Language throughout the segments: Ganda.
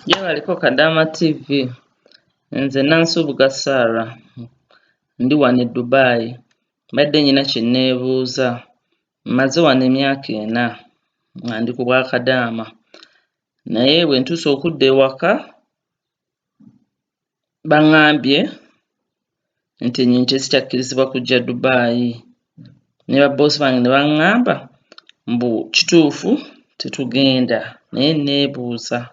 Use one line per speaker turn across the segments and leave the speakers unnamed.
Yebaliko Kadama TV. Nze Nansubuga Sarah. Ndi wano e Dubai. Mbadde nnyina kye nneebuuza. Mmaze wano emyaka 4 nga ndi ku bwa Kadaama. Naye bwe ntuuse okudda ewaka baŋŋambye nti ennyonyi tezikyakkirizibwa kujja Dubai. Ne babboosi bange ne baŋŋamba mbu kituufu tetugenda. Naye nneebuuza.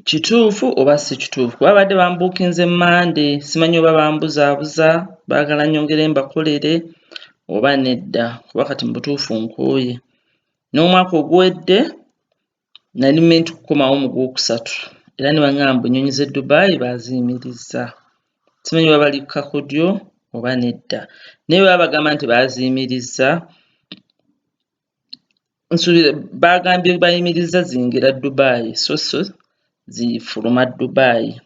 Kituufu oba si kituufu? Kuba babadde bambuukinze Monday, simanyi oba bambuzaabuza, baagala nnyongere mbakolere oba nedda, kuba kati mu butuufu nkooye. N'omwaka oguwedde nali meant kukomawo mu Gwokusatu era ne baŋŋamba ennyonyi z'e Dubai baaziyimirizza. Simanyi oba bali ku kakodyo oba nedda. Naye bwe bagamba nti baaziyimirizza, nsuubira baagambye bayimirizza ziyingira Dubai so zifuluma Dubai.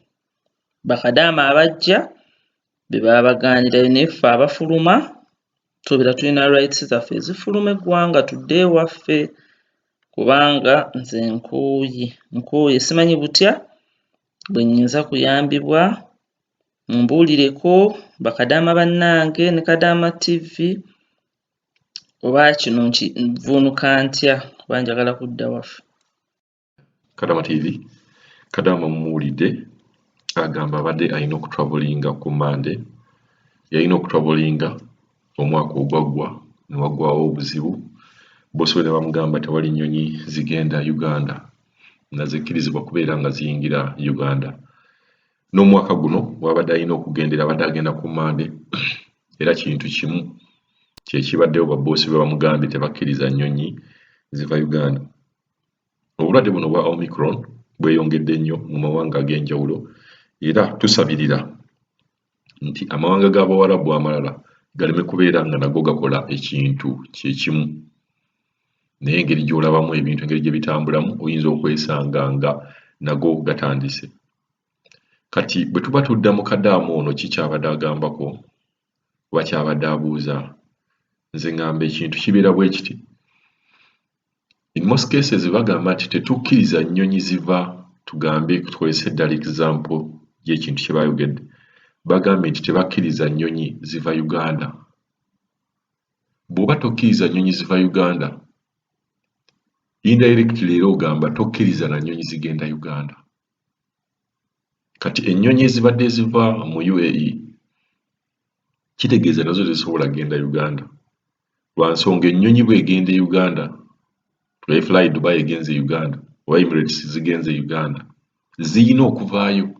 Bakadaama abajja be baba bagaanirayo, naye ffe abafuluma tubeera tulina rights zaffe ezifuluma eggwanga tudde ewaffe kubanga nze nkooye. Simanyi butya bwe nnyinza kuyambibwa, mumbuulireko bakadaama bannange ne Kadama TV oba kino nvuunuka ntya kuba njagala kudda waffe.
Kadama TV, Kadama mumuwulidde agamba abadde alina okutravelinga ku Monday. Yalina okutravelinga omwaka ogwaggwa ne waggwawo obuzibu. Bossi we ne bamugamba tewali nnyonyi zigenda Uganda nga zikkirizibwa kubeera nga ziyingira Uganda. N'omwaka guno wabadde alina okugendera abadde agenda ku Monday era kintu kimu kyekibaddewo babboosi be bamugambye tebakkiriza nnyonyi ziva Uganda. Obulwadde buno bwa Omicron bweyongedde nnyo mu mawanga ag'enjawulo era tusabirira nti amawanga g'Abawarabu amalala galeme kubeera nga nago gakola ekintu kyekimu. Naye engeri gy'olabamu ebintu, engeri gye bitambulamu, oyinza okwesanga nga nago gatandise. Kati bwe tuba tudda mu Kadaama ono ki kyabadde agambako oba kyabadde abuuza? Nze ngamba ekintu kibeera bwe kiti. In most cases bagamba nti tetukkiriza nnyonyi ziva, tugambe tukozese eddala example y'ekintu kye baayogedde. Bagambye nti tebakkiriza nnyonyi ziva Uganda. Bw'oba tokkiriza nnyonyi ziva Uganda, indirectly era ogamba tokkiriza na nnyonyi zigenda Uganda. Kati ennyonyi ezibadde ziva mu UAE kitegeeza nazo tezisobola kgenda Uganda. Lwa nsonga ennyonyi bw'egenda Uganda, Fly Dubai egenze Uganda, oba Emirates zigenze Uganda, ziyina okuvaayo.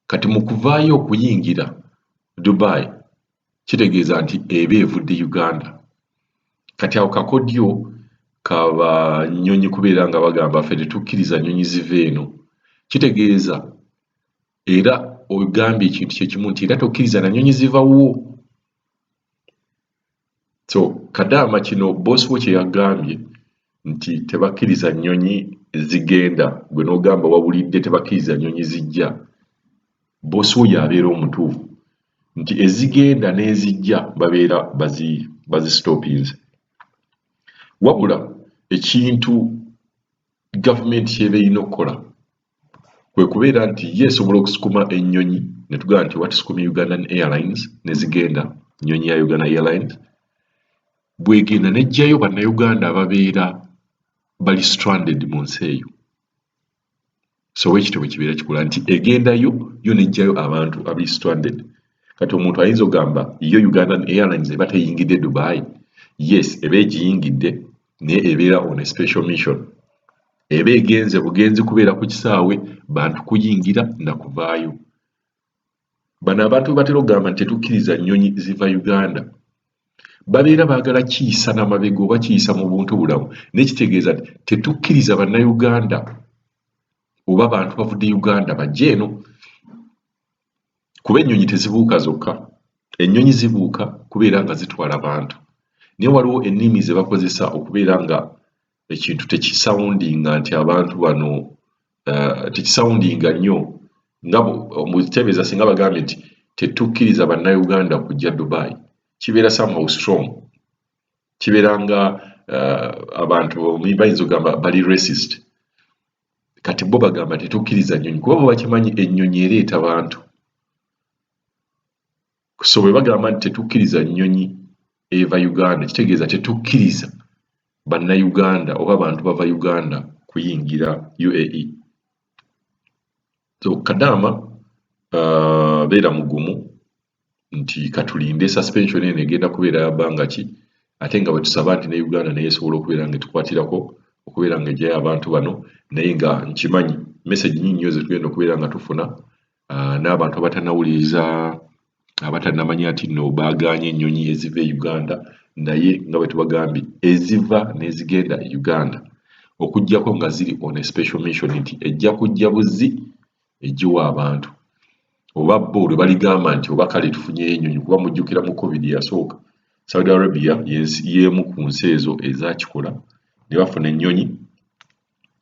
Kati mu kuvaayo okuyingira Dubai kitegeeza nti eba evudde Uganda. Kati awo kakodyo kaba nnyonyi kubeera nga bagamba ffe tetukkiriza nnyonyi ziva eno. Kitegeeza era ogambye ekintu kyekimu nti era tokkiriza na nnyonyi zivawo. So Kadaama kino boosi we kye yagambye nti tebakkiriza nnyonyi zigenda, gwe n'ogamba wabulidde tebakkiriza nnyonyi zijja. Boosi we yabeera omutuufu nti ezigenda n'ezijja babeera bazistopinze. Wabula ekintu gavumenti ky'eba erina okukola kwe kubeera nti ye esobola okusukuma ennyonyi ne tugamba nti watusukumi Ugandan Airlines ne zigenda, nnyonyi ya Uganda Airlines, bw'egenda n'eggyayo bannayuganda ababeera bali stranded mu nsi eyo. So ekitabo kibeera kikola nti egendayo yo n'eggyayo abantu abali stranded. Kati omuntu ayinza ogamba yo Ugandan Airlines eba teyingidde Dubai. Yes, eba egiyingidde naye ebeera on a special mission. Eba egenze bugenzi kubeera ku kisaawe, bantu kuyingira na kuvaayo. Bano abantu batera okugamba nti tetukkiriza nnyonyi ziva Uganda, babeera baagala kiyisa n'amabega oba kiyisa mu buntu bulamu. N'ekitegeeza nti tetukkiriza bannayuganda oba abantu bavudde Uganda bajje eno. Kuba ennyonyi tezibuuka zokka, ennyonyi zibuuka kubeera nga zitwala bantu. Naye waliwo ennimi ze bakozesa okubeera nga ekintu tekisawundinga nti abantu bano tekisawundinga nnyo nga mutebeeza singa bagambye nti tetukkiriza bannayuganda kujja Dubai, kibeera somehow strong. Kibeera nga abantu bayinza okugamba bali racist kati bo bagamba tetukkiriza nnyonyi kuba bo bakimanyi ennyonyi ereeta bantu so bwe bagamba nti tetukkiriza nnyonyi eva Uganda kitegeeza tetukkiriza bannayuganda oba abantu bava Uganda kuyingira UAE. So Kadaama beera mugumu nti katulinde suspension eno egenda kubeera ya bbanga ki ate nga bwe tusaba nti ne Uganda naye esobola okubeera nga etukwatirako okubeera nga ejjayo abantu bano naye nga nkimanyi message nnyingi nnyo zetugenda okubeera nga tufuna n'abantu abatannawuliriza abatannamanya nti nno baaganye ennyonyi eziva e Uganda naye nga bwe tubagambye eziva n'ezigenda e Uganda okuggyako nga ziri on a special mission nti ejja kujja buzzi egiwa abantu oba bo lwe baligamba nti oba kale tufunyeyo ennyonyi kuba mujjukira mu COVID yasooka Saudi Arabia y'emu ku nsi ezo ezakikola ne bafuna ennyonyi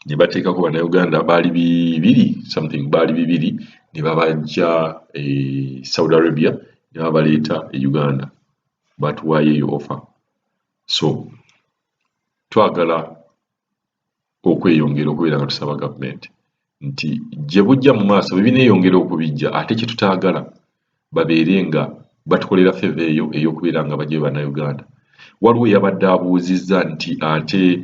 ne bateekako bannayuganda baali bibiri ne babajja Saudi Arabia ne babaleeta e Uganda batuwaayo eyo offer. So twagala okweyongera okubeera nga tusaba gavumenti nti gye bujja mu maaso bwe bineeyongera okubijja ate kye tutaagala babeere nga batukolera feva eyo ey'okubeera nga bajje bannayuganda. Waliwo yabadde abuuzizza nti ate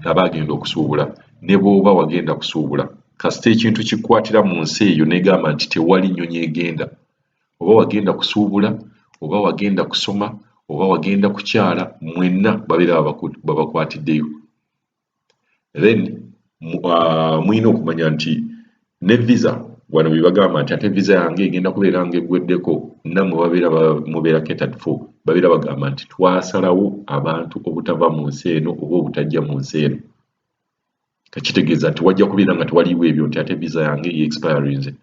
abaagenda okusuubula ne bw'oba wagenda kusuubula kasita ekintu kikwatira mu nsi eyo negamba nti tewali nnyonyi egenda oba wagenda kusuubula oba wagenda kusoma oba wagenda kukyala mwenna babeera babakwatiddeyo. Then muyina okumanya nti ne visa wano bwe bagamba nti ate visa yange egenda kubeera nga eggweddeko nammwe mubeera catered for babeera bagamba nti twasalawo abantu obutava mu nsi eno oba obutajja mu nsi eno kakitegeeza nti wajja kubeera nga tewaliiwo ebyo nti ate visa yange ye-expirinze.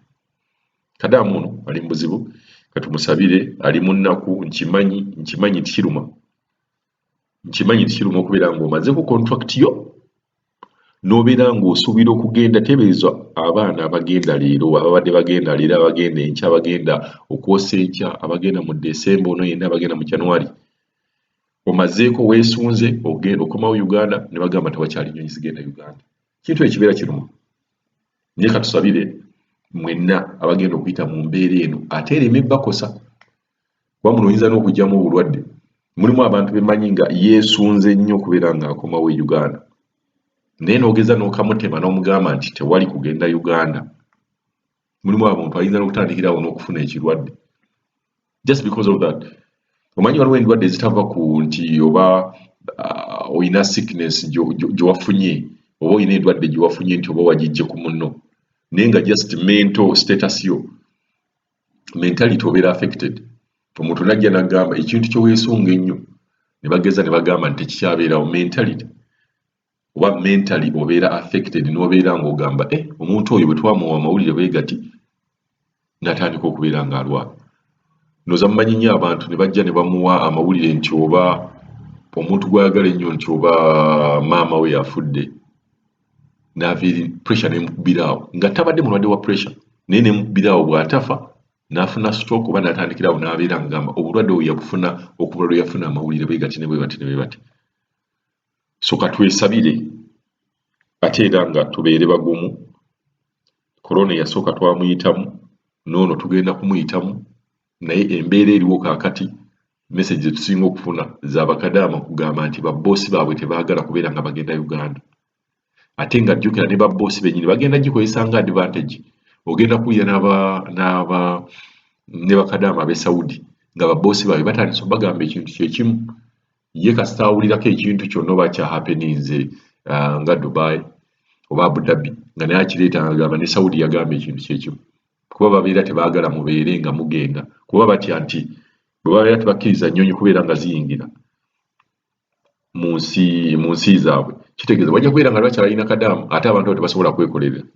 Kadaamu ono ali mu buzibu katumusabire ali mu nnaku nkimanyi tikiruma okubeera ng'omaze ku contract yo n'obeera ng'osuubira okugenda tebeeza abaana abagenda leero ababadde bagenda leero abagenda enkya abagenda okwosa enkya abagenda mu Desemba ono yenna abagenda mu January omazeeko weesunze ogenda okomawo Uganda ne bagamba tewakyali nnyonyi zigenda Uganda. Kintu ekibeera kiruma naye katusabire mwenna abagenda okuyita mu mbeera eno ate ereme bakosa kuba muno oyinza n'okugyamu obulwadde. Mulimu abantu bemanyi nga yeesunze nnyo okubeera ng'akomawo e Uganda naye n'ogeza n'okamutema n'omugamba nti tewali kugenda Uganda. Mulimu abantu ayinza n'okutandikirawo n'okufuna ekirwadde just because of that. Omanyi waliwo endwadde ezitava ku nti oba oyina sickness gyewafunye oba oyina endwadde gyewafunye nti oba wagijje ku munno naye nga just mental status yo mentality obeera affected. Omuntu najja n'agamba ekintu kyeweesunga ennyo ne bageza ne bagamba nti tekikyabeerawo mentality oba mentally obeera affected n'obeera ng'ogamba omuntu oyo bwe twamuwa amawulire bwe gati n'atandika okubeera ng'alwala. Noza mumanyi nnyo abantu ne bajja ne bamuwa amawulire nti oba omuntu gw'ayagala ennyo nti oba maama we yafudde n'aviiri pressure n'emukubiraawo nga tabadde mulwadde wa pressure naye n'emukubiraawo bw'atafa n'afuna stroke oba n'atandikirawo n'abeera ngamba obulwadde obwo yabufuna okuva lwe yafuna amawulire bwe gati ne bwe bati ne bwe bati. So katwesabire ate era nga tubeere bagumu. Korona yasooka twamuyitamu n'ono tugenda kumuyitamu naye embeera eriwo kaakati message zetusinga okufuna z'Abakadaama kugamba nti babboosi baabwe tebaagala kubeera nga bagenda Uganda ate nga jjukira ne babboosi bennyini bagenda gikozesa nga advantage. Ogenda kuwulira ne Bakadaama ab'e Saudi nga babboosi baabwe batandise bagamba ekintu kyekimu ye kasita awulirako ekintu kyonna oba kya happeninze nga Dubai oba Abu Dhabi nga naye akireeta agamba ne Saudi yagamba ekintu kyekimu kuba babeera tebaagala mubeere nga mugenda kuba batya nti bwe babeera tebakkiriza nnyonyi kubeera nga ziyingira mu nsi zaabwe kitegeeza bajja kubeera nga bakyalina Kadaamu ate abantu abo tebasobola kwekolerera.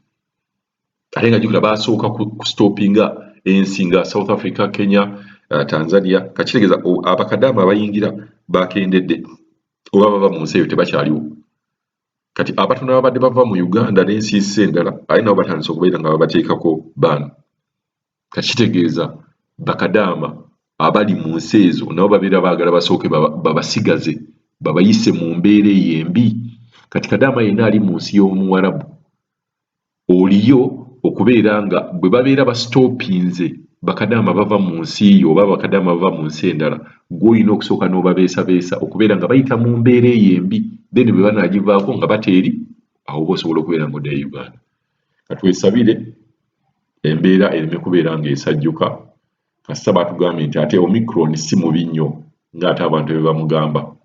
Ate nga jjukira basooka kustopinga ensi nga South Africa, Kenya, Tanzania kakitegeeza Abakadaama abayingira bakendedde oba bava mu nsi eyo tebakyaliwo. Kati abatono ababadde bava mu Uganda n'ensi endala ate nabo batandise okubeera nga babateekako baano. Kakitegeeza Bakadaama abali mu nsi ezo nabo babeera baagala basooke babasigaze babayise mu mbeera ey'embi. Kati Kadaama yenna ali mu nsi y'Omuwarabu, oliyo okubeera nga bwe babeera basitoopinze bakadaama bava mu nsi yo oba bakadaama bava mu nsi endala, gw'olina okusooka n'obabeesabeesa okubeera nga bayita mu mbeera ey'embi, then bwe banaagivaako nga bateeri, awo oba osobola okubeera ng'oddayo Uganda. Katwesabire embeera ereme kubeera ng'esajjuka. Kasita baatugambye nti ate Omicron si mubi nnyo ng'ate abantu be bamugamba.